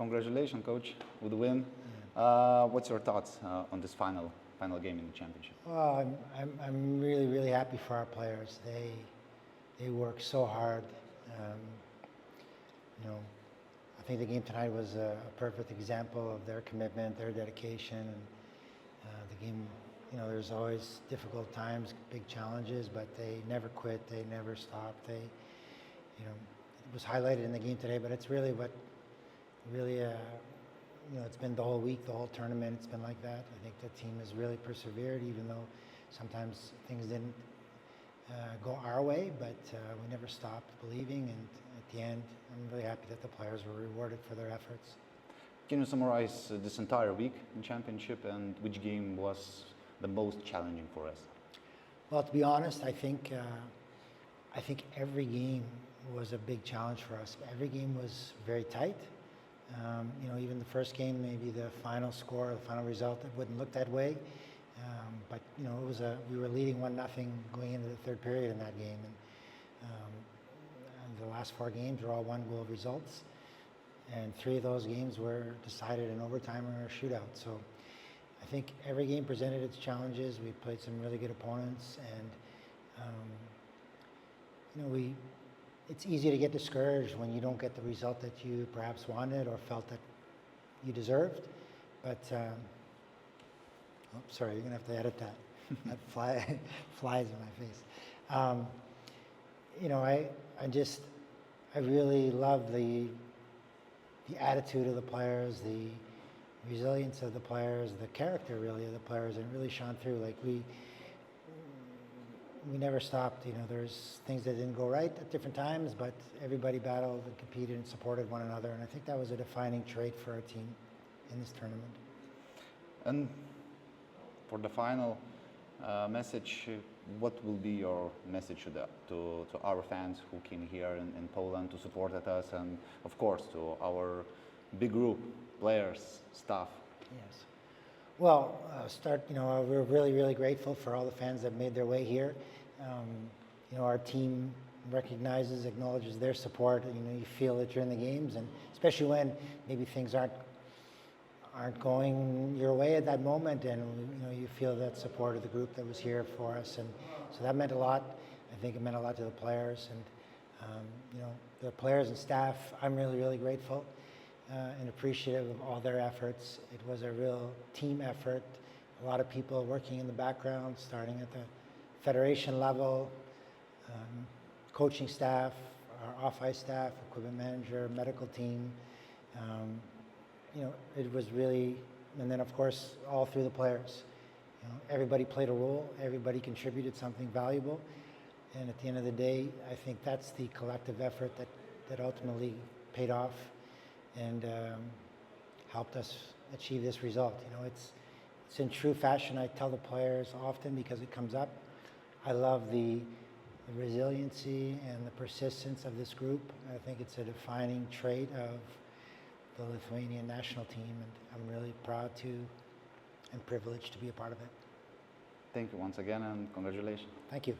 congratulations, coach, with the win. What's your thoughts on this final game in the championship? Well, I'm really happy for our players. They work so hard. I think the game tonight was a perfect example of their commitment, their dedication, and the game. There's always difficult times, big challenges, but they never quit. They never stopped. It was highlighted in the game today, but it's really it's been the whole week, the whole tournament. It's been like that. I think the team has really persevered, even though sometimes things didn't go our way, but we never stopped believing. And at the end, I'm really happy that the players were rewarded for their efforts. Can you summarize this entire week in championship and which game was the most challenging for us? Well, to be honest, I think every game was a big challenge for us. Every game was very tight. Even the first game, maybe the final score, the final result, it wouldn't look that way. But we were leading 1-0 going into the third period in that game, and the last 4 games were all 1-goal results, and 3 of those games were decided in overtime or a shootout. So I think every game presented its challenges. We played some really good opponents, and it's easy to get discouraged when you don't get the result that you perhaps wanted or felt that you deserved. But sorry, you're gonna have to edit that. That flies in my face. I really love the attitude of the players, the resilience of the players, the character really of the players, and it really shone through. Like we never stopped. There's things that didn't go right at different times, but everybody battled and competed and supported one another, and I think that was a defining trait for our team in this tournament. And for the final message, what will be your message to our fans who came here in Poland to support us, and of course to our big group, players, staff? Yes. Well, we're really grateful for all the fans that made their way here. Our team recognizes, acknowledges their support. You feel it during the games, and especially when maybe things aren't going your way at that moment, and you feel that support of the group that was here for us, and so that meant a lot. I think it meant a lot to the players, and the players and staff. I'm really grateful and appreciative of all their efforts. It was a real team effort. A lot of people working in the background, starting at the federation level, coaching staff, our off-ice staff, equipment manager, medical team. It was really, and then of course all through the players. Everybody played a role. Everybody contributed something valuable, and at the end of the day, I think that's the collective effort that ultimately paid off and helped us achieve this result. It's in true fashion. I tell the players often, because it comes up, I love the resiliency and the persistence of this group. I think it's a defining trait of the Lithuanian national team, and I'm really proud and privileged to be a part of it. Thank you once again, and congratulations. Thank you.